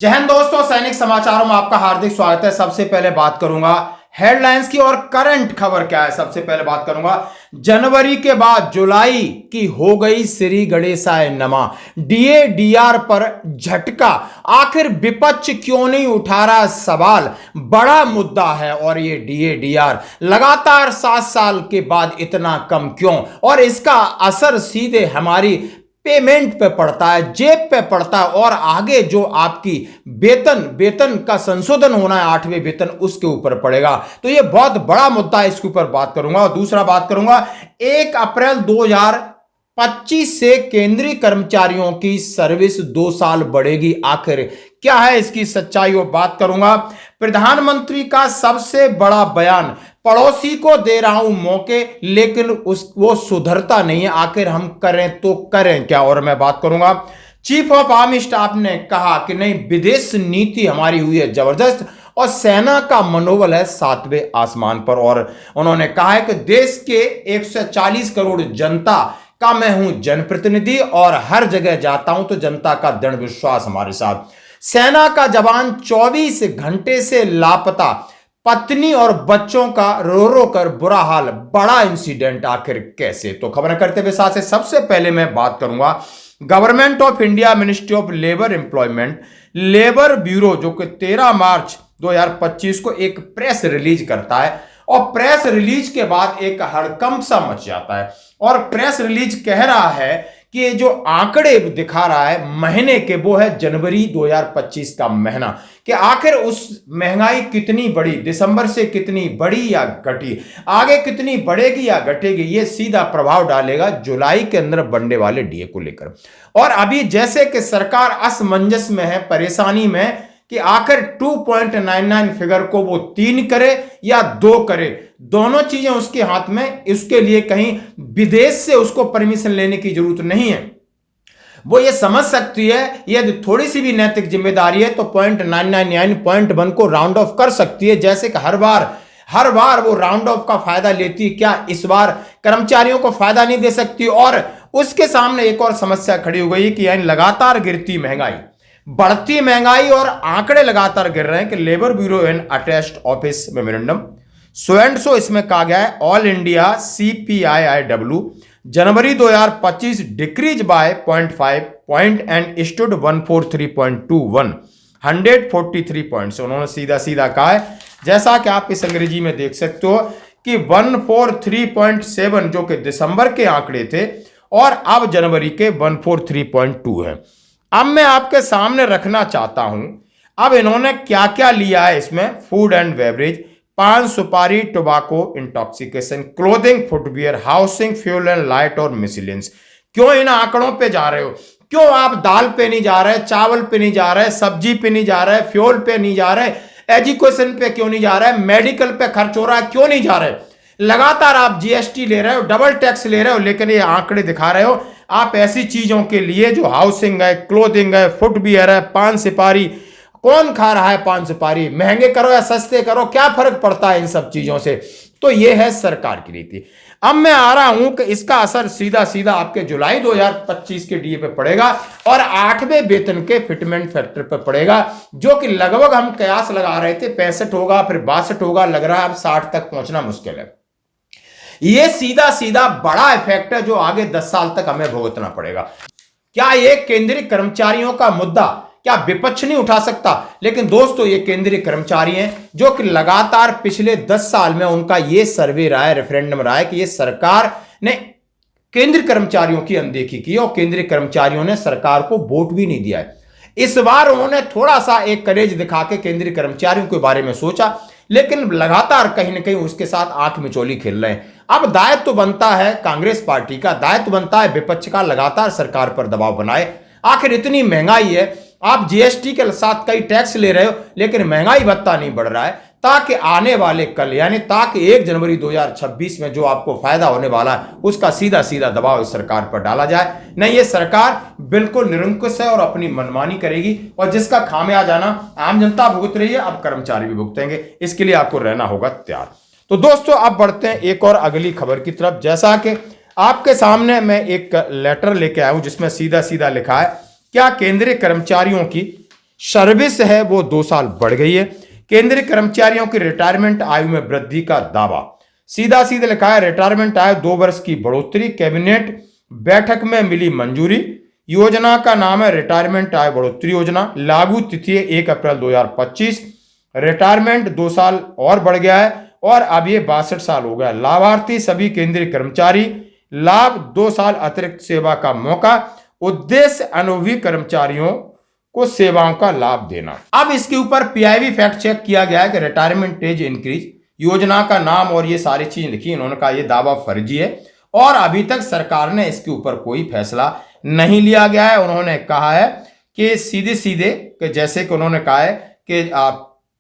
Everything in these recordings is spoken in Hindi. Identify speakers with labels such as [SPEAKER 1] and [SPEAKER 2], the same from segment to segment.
[SPEAKER 1] जय हिंद दोस्तों, सैनिक समाचारों में आपका हार्दिक स्वागत है। सबसे पहले बात करूंगा हेडलाइंस की और करंट खबर क्या है। सबसे पहले बात करूंगा जनवरी के बाद जुलाई की हो गई श्री गणेशाय नमः। डीए डीआर पर झटका, आखिर विपक्ष क्यों नहीं उठा रहा सवाल, बड़ा मुद्दा है। और ये डीए डीआर लगातार 7 साल के बाद इतना कम क्यों, और इसका असर सीधे हमारी पेमेंट पे पड़ता है, जेब पे पड़ता है, और आगे जो आपकी वेतन का संशोधन होना है 8वें वेतन, उसके ऊपर पड़ेगा। तो ये बहुत बड़ा मुद्दा है, इसके ऊपर बात करूंगा। और दूसरा बात करूंगा 1 अप्रैल 2025 से केंद्रीय कर्मचारियों की सर्विस 2 साल बढ़ेगी। आखिर क्या है इसकी सच्चाई, वो बात करूंगा। प्रधानमंत्री का सबसे बड़ा बयान, पड़ोसी को दे रहा हूं मौके लेकिन वो सुधरता नहीं है, आखिर हम करें तो करें क्या। और मैं बात करूंगा चीफ ऑफ आर्मी स्टाफ ने कहा कि नहीं, विदेश नीति हमारी हुई है जबरदस्त और सेना का मनोबल है 7वें आसमान पर। और उन्होंने कहा है कि देश के 140 करोड़ जनता का मैं हूं जनप्रतिनिधि और हर जगह जाता हूं तो जनता का दृढ़ विश्वास हमारे साथ। सेना का जवान 24 घंटे से लापता, पत्नी और बच्चों का रो रो कर बुरा हाल, बड़ा इंसिडेंट, आखिर कैसे। तो खबरें करते हुए साथ से सबसे पहले मैं बात करूंगा government of India ministry of labour employment labour bureau, जो कि 13 मार्च 2025 को एक प्रेस रिलीज करता है। और प्रेस रिलीज के बाद एक हड़कंप सा मच जाता है। और प्रेस रिलीज कह रहा है कि ये जो आंकड़े दिखा रहा है महीने के, वो है जनवरी 2025 का महीना, कि आखिर उस महंगाई कितनी बढ़ी, दिसंबर से कितनी बढ़ी या घटी, आगे कितनी बढ़ेगी या घटेगी, ये सीधा प्रभाव डालेगा जुलाई के अंदर बढ़ने वाले डीए को लेकर। और अभी जैसे कि सरकार असमंजस में है, परेशानी में, कि आखिर 2.99 फिगर को वो 3 करे या 2 करे, दोनों चीजें उसके हाथ में। इसके लिए कहीं विदेश से उसको परमिशन लेने की जरूरत नहीं है। वो ये समझ सकती है, यदि थोड़ी सी भी नैतिक जिम्मेदारी है तो 0.999 0.1 को राउंड ऑफ कर सकती है, जैसे कि हर बार वो राउंड ऑफ का फायदा लेती है। क्या इस बार कर्मचारियों को फायदा नहीं दे सकती। और उसके सामने एक और समस्या खड़ी हो गई कि यानी लगातार गिरती महंगाई, बढ़ती महंगाई, और आंकड़े लगातार गिर रहे हैं कि labour bureau and attached office memorandum so and so इसमें कहा गया है all India CPIIW January 2025 decrease by 0.5 point and stood 143.21 143 point. उन्होंने सीधा कहा है, जैसा कि आप इस अंग्रेजी में देख सकते हो, कि 143.7 जो कि दिसंबर के आंकड़े थे और अब जनवरी के 143.2 है। अब मैं आपके सामने रखना चाहता हूं अब इन्होंने क्या क्या लिया है इसमें। फूड एंड बेवरेज, पान सुपारी, tobacco, intoxication, clothing, footwear, housing, fuel and light और मिसलेनियस। क्यों इन आंकड़ों पे जा रहे हो? क्यों आप दाल पे नहीं जा रहे, चावल पे नहीं जा रहे, सब्जी पे नहीं जा रहे, फ्यूल पे नहीं जा रहे, एजुकेशन पे क्यों नहीं जा रहे, मेडिकल पे खर्च हो रहा है, क्यों नहीं जा रहे? लगातार आप GST ले रहे हो, डबल टैक्स ले रहे हो, लेकिन ये आंकड़े दिखा रहे हो आप ऐसी चीजों के लिए जो हाउसिंग है, क्लोथिंग है, फुटवियर है, पान सुपारी। कौन खा रहा है पान सुपारी? महंगे करो या सस्ते करो, क्या फर्क पड़ता है इन सब चीजों से? तो ये है सरकार की नीति। अब मैं आ रहा हूं कि इसका असर सीधा आपके जुलाई 2025 के डीए पे पड़ेगा और 8वें वेतन के फिटमेंट फैक्टर पे पड़ेगा, जो कि लगभग हम कयास लगा रहे थे 65 होगा, फिर 62 होगा, लग रहा है अब 60 तक पहुंचना मुश्किल है। ये सीधा बड़ा इफेक्ट है जो आगे 10 साल तक हमें भुगतना पड़ेगा। क्या ये केंद्रीय कर्मचारियों का मुद्दा क्या विपक्ष नहीं उठा सकता? लेकिन दोस्तों, ये केंद्रीय कर्मचारी हैं जो कि लगातार पिछले 10 साल में उनका ये सर्वे रहा है, रेफरेंडम रहा है कि ये सरकार ने केंद्रीय कर्मचारियों की अनदेखी की और केंद्रीय कर्मचारियों ने सरकार को वोट भी नहीं दिया है। इस बार उन्होंने थोड़ा सा एक करेज दिखा के केंद्रीय कर्मचारियों के बारे में सोचा, लेकिन लगातार कहीं ना कहीं उसके साथ आंख मिचौली खेल रहे हैं। अब दायित्व तो बनता है कांग्रेस पार्टी का, दायित्व बनता है विपक्ष का, लगातार सरकार पर दबाव बनाए। आखिर इतनी महंगाई है, आप GST के साथ कई टैक्स ले रहे हो, लेकिन महंगाई भत्ता नहीं बढ़ रहा है, ताकि आने वाले कल यानी ताकि 1 जनवरी 2026 में जो आपको फायदा होने वाला है उसका सीधा दबाव इस सरकार पर डाला जाए। नहीं, ये सरकार बिल्कुल निरंकुश है और अपनी मनमानी करेगी, और जिसका खामियाजाना आम जनता भुगत रही है, अब कर्मचारी भी भुगतेंगे। इसके लिए आपको रहना होगा तैयार। तो दोस्तों, अब बढ़ते हैं एक और अगली खबर की तरफ। जैसा कि आपके सामने मैं एक लेटर लेके आया हूं जिसमें सीधा लिखा है, क्या केंद्रीय कर्मचारियों की सर्विस है वो 2 साल बढ़ गई है। केंद्रीय कर्मचारियों की रिटायरमेंट आयु में वृद्धि का दावा, सीधा सीधा लिखा है रिटायरमेंट आयु 2 वर्ष की बढ़ोतरी, कैबिनेट बैठक में मिली मंजूरी। योजना का नाम है रिटायरमेंट आयु बढ़ोतरी योजना, लागू तिथि 1 अप्रैल 2025। रिटायरमेंट 2 साल और बढ़ गया है और अब ये 62 साल हो गया। लाभार्थी सभी केंद्रीय कर्मचारी, लाभ 2 साल अतिरिक्त सेवा का मौका, उद्देश्य अनुभवी कर्मचारियों को सेवाओं का लाभ देना। अब इसके ऊपर पीआईबी फैक्ट चेक किया गया है कि रिटायरमेंट एज इंक्रीज, योजना का नाम और ये सारी चीज लिखी, इन्होंने कहा ये दावा फर्जी है और अभी तक सरकार ने इसके ऊपर कोई फैसला नहीं लिया गया है। उन्होंने कहा है कि सीधे सीधे कि जैसे कि उन्होंने कहा है कि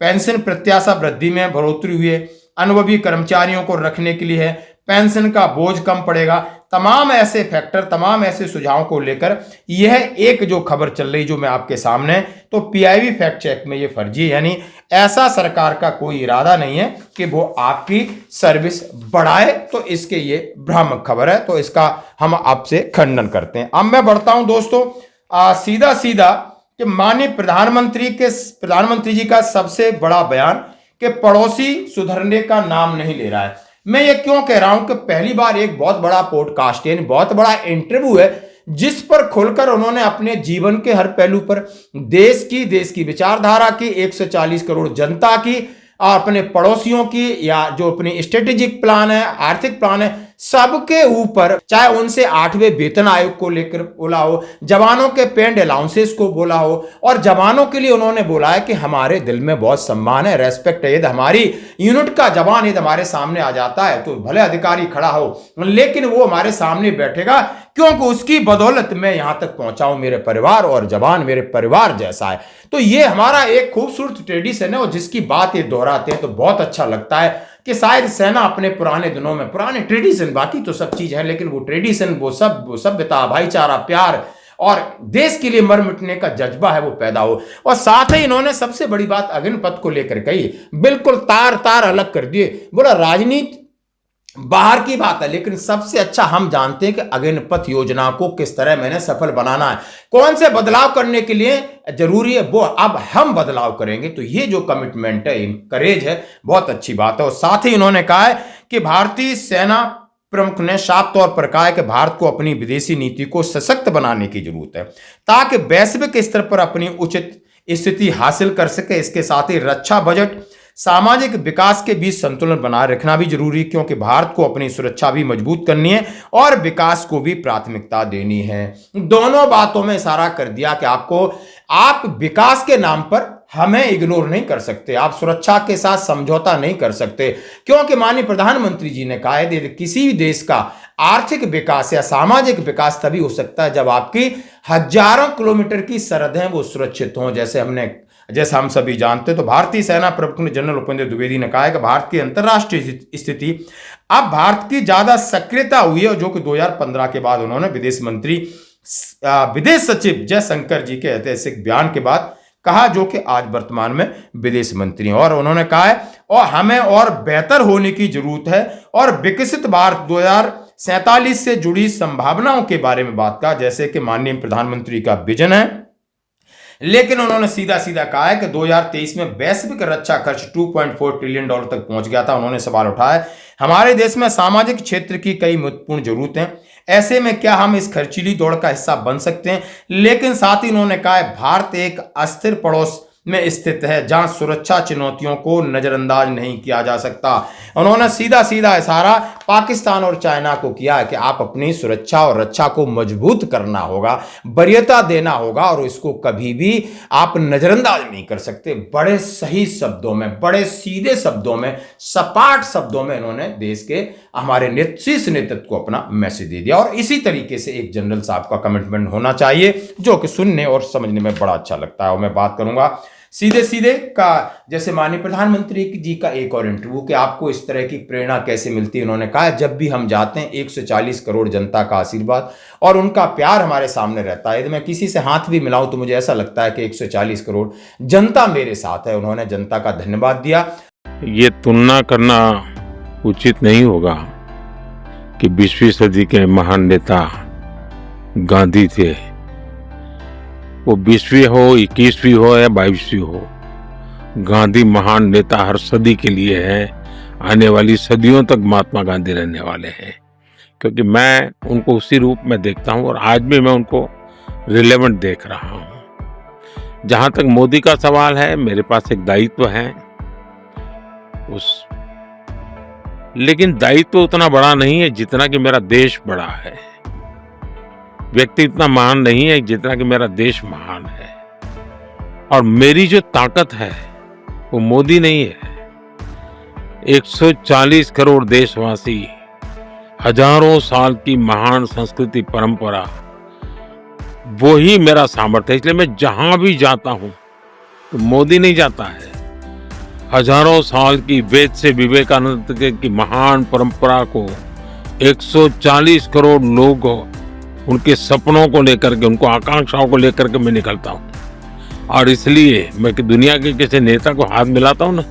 [SPEAKER 1] पेंशन प्रत्याशा वृद्धि में बढ़ोतरी हुई है, अनुभवी कर्मचारियों को रखने के लिए है, पेंशन का बोझ कम पड़ेगा। तमाम ऐसे फैक्टर, तमाम ऐसे सुझावों को लेकर यह एक जो खबर चल रही जो मैं आपके सामने, तो पीआईबी फैक्ट चेक में ये फर्जी है, यानी ऐसा सरकार का कोई इरादा नहीं है कि वो आपकी सर्विस बढ़ाए, तो इसके ये भ्रामक खबर है, तो इसका हम आपसे खंडन करते हैं। अब मैं बढ़ता हूं दोस्तों सीधा सीधा कि माननीय प्रधानमंत्री जी का सबसे बड़ा बयान कि पड़ोसी सुधरने का नाम नहीं ले रहा है। मैं ये क्यों कह रहा हूं कि पहली बार एक बहुत बड़ा पॉडकास्ट है, बहुत बड़ा इंटरव्यू है जिस पर खुलकर उन्होंने अपने जीवन के हर पहलू पर देश की विचारधारा की, 140 करोड़ जनता की, अपने पड़ोसियों की, या जो अपनी स्ट्रेटेजिक प्लान है, आर्थिक प्लान है, सबके ऊपर, चाहे उनसे 8वें वेतन आयोग को लेकर बोला हो, जवानों के पेड अलाउंसेस को बोला हो, और जवानों के लिए उन्होंने बोला है कि हमारे दिल में बहुत सम्मान है, रेस्पेक्ट है, यदि हमारी यूनिट का जवान यदि हमारे सामने आ जाता है तो भले अधिकारी खड़ा हो लेकिन वो हमारे सामने बैठेगा क्योंकि उसकी बदौलत मैं यहां तक पहुंचा हूं, मेरे परिवार और जवान मेरे परिवार जैसा है। तो ये हमारा एक खूबसूरत ट्रेडिशन है और जिसकी बात ये दोहराते हैं तो बहुत अच्छा लगता है कि शायद सेना अपने पुराने दिनों में, पुराने ट्रेडिशन, बाकी तो सब चीज है लेकिन वो ट्रेडिशन, वो सभ्यता, भाईचारा, प्यार और देश के लिए मर मिटने का जज्बा है वो पैदा हो। और साथ ही इन्होंने सबसे बड़ी बात अग्निपथ को लेकर कही, बिल्कुल तार अलग कर दिए, बोला राजनीति बाहर की बात है लेकिन सबसे अच्छा हम जानते हैं कि अग्निपथ योजना को किस तरह मैंने सफल बनाना है, कौन से बदलाव करने के लिए जरूरी है वो अब हम बदलाव करेंगे। तो ये जो कमिटमेंट है, करेज है, बहुत अच्छी बात है। और साथ ही इन्होंने कहा है कि भारतीय सेना प्रमुख ने साफ तौर पर कहा है कि भारत को अपनी विदेशी नीति को सशक्त बनाने की जरूरत है ताकि वैश्विक स्तर पर अपनी उचित स्थिति हासिल कर सके। इसके साथ ही रक्षा बजट, सामाजिक विकास के बीच संतुलन बनाए रखना भी जरूरी, क्योंकि भारत को अपनी सुरक्षा भी मजबूत करनी है और विकास को भी प्राथमिकता देनी है। दोनों बातों में इशारा कर दिया कि आप विकास के नाम पर हमें इग्नोर नहीं कर सकते, आप सुरक्षा के साथ समझौता नहीं कर सकते, क्योंकि माननीय प्रधानमंत्री जी ने कहा है किसी भी देश का आर्थिक विकास या सामाजिक विकास तभी हो सकता है जब आपकी हजारों किलोमीटर की सरहदें वो सुरक्षित हों। जैसा हम सभी जानते हैं, तो भारतीय सेना प्रमुख जनरल उपेंद्र द्विवेदी ने कहा है कि भारत की अंतर्राष्ट्रीय स्थिति अब भारत की ज्यादा सक्रियता हुई है, जो कि 2015 के बाद उन्होंने विदेश सचिव जयशंकर जी के ऐतिहासिक बयान के बाद कहा, जो कि आज वर्तमान में विदेश मंत्री हैं। और उन्होंने कहा है और हमें और बेहतर होने की जरूरत है और विकसित भारत 2047 से जुड़ी संभावनाओं के बारे में बात कहा, जैसे कि माननीय प्रधानमंत्री का विजन है। लेकिन उन्होंने सीधा सीधा कहा है कि 2023 में वैश्विक रक्षा खर्च $2.4 ट्रिलियन तक पहुंच गया था। उन्होंने सवाल उठाया हमारे देश में सामाजिक क्षेत्र की कई महत्वपूर्ण जरूरतें, ऐसे में क्या हम इस खर्चीली दौड़ का हिस्सा बन सकते हैं। लेकिन साथ ही उन्होंने कहा है भारत एक अस्थिर पड़ोस में स्थित है जहां सुरक्षा चुनौतियों को नजरअंदाज नहीं किया जा सकता। उन्होंने सीधा सीधा इशारा पाकिस्तान और चाइना को किया है कि आप अपनी सुरक्षा और रक्षा को मजबूत करना होगा, वरीयता देना होगा और इसको कभी भी आप नजरअंदाज नहीं कर सकते। बड़े सही शब्दों में, बड़े सीधे शब्दों में, सपाट शब्दों में इन्होंने देश के हमारे शीर्ष नेतृत्व को अपना मैसेज दे दिया। और इसी तरीके से एक जनरल साहब का कमिटमेंट होना चाहिए जो कि सुनने और समझने में बड़ा अच्छा लगता है। और मैं बात करूंगा सीधे का, जैसे माननीय प्रधानमंत्री जी का एक और इंटरव्यू कि आपको इस तरह की प्रेरणा कैसे मिलती है। उन्होंने कहा जब भी हम जाते हैं 140 करोड़ जनता का आशीर्वाद और उनका प्यार हमारे सामने रहता है। यदि मैं किसी से हाथ भी मिलाऊं तो मुझे ऐसा लगता है कि 140 करोड़ जनता मेरे साथ है। उन्होंने जनता का धन्यवाद दिया।
[SPEAKER 2] ये तुलना करना उचित नहीं होगा कि 20वीं सदी के महान नेता गांधी थे, वो 20वीं हो, 21वीं हो या 22वीं हो, गांधी महान नेता हर सदी के लिए है। आने वाली सदियों तक महात्मा गांधी रहने वाले हैं, क्योंकि मैं उनको उसी रूप में देखता हूं और आज भी मैं उनको रिलेवेंट देख रहा हूं। जहां तक मोदी का सवाल है, मेरे पास एक दायित्व है लेकिन दायित्व उतना बड़ा नहीं है जितना कि मेरा देश बड़ा है। व्यक्ति इतना महान नहीं है जितना कि मेरा देश महान है। और मेरी जो ताकत है वो मोदी नहीं है। 140 करोड़ देशवासी, हजारों साल की महान संस्कृति परंपरा, वो ही मेरा सामर्थ्य है। इसलिए मैं जहां भी जाता हूं तो मोदी नहीं जाता है। हजारों साल की वेद से विवेकानंद की महान परंपरा को 140 करोड़ लोग उनके सपनों को लेकर के, उनको आकांक्षाओं को लेकर के मैं निकलता हूं। और इसलिए मैं कि दुनिया के किसी नेता को हाथ मिलाता हूं ना,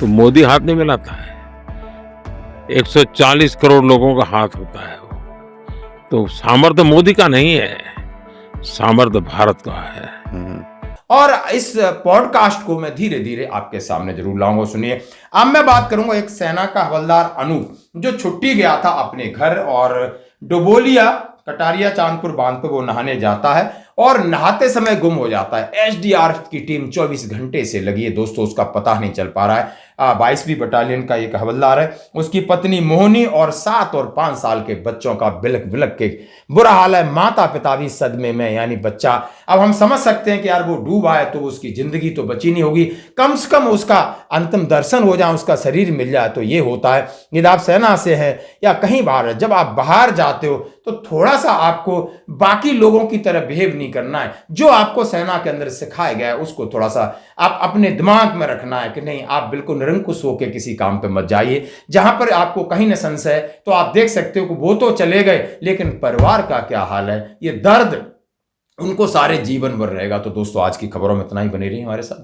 [SPEAKER 2] तो मोदी हाथ नहीं मिलाता है, 140 करोड़ लोगों का हाथ होता है वो। तो सामर्थ्य मोदी का नहीं है, सामर्थ्य भारत का है।
[SPEAKER 1] और इस पॉडकास्ट को मैं धीरे धीरे आपके सामने जरूर लाऊंगा, सुनिए। अब मैं बात करूंगा एक सेना का हवलदार अनूप, जो छुट्टी गया था अपने घर और डुबोलिया कटारिया चांदपुर बांध पे वो नहाने जाता है और नहाते समय गुम हो जाता है। एसडीआरएफ की टीम 24 घंटे से लगी है दोस्तों, उसका पता नहीं चल पा रहा है। 22वीं बटालियन का एक हवलदार है, उसकी पत्नी मोहनी और 7 और 5 साल के बच्चों का बिलक बिलक के बुरा हाल है। माता पिता भी सदमे में, यानी बच्चा। अब हम समझ सकते हैं कि यार वो डूबा है तो उसकी जिंदगी तो बची नहीं होगी, कम से कम उसका अंतिम दर्शन हो जाए, उसका शरीर मिल जाए तो ये होता है। यदि आप सेना से हैं या कहीं बाहर है, जब आप बाहर जाते हो तो थोड़ा सा आपको बाकी लोगों की तरह बिहेव नहीं करना है। जो आपको सेना के अंदर सिखाया गया है उसको थोड़ा सा आप अपने दिमाग में रखना है कि नहीं, आप बिल्कुल निरंकुश होकर किसी काम पे मत जाइए। जहां पर आपको कहीं न संशय, तो आप देख सकते हो कि वो तो चले गए, लेकिन परिवार का क्या हाल है, ये दर्द उनको सारे जीवन भर रहेगा। तो दोस्तों आज की खबरों में इतना ही, बने रहिए हमारे साथ।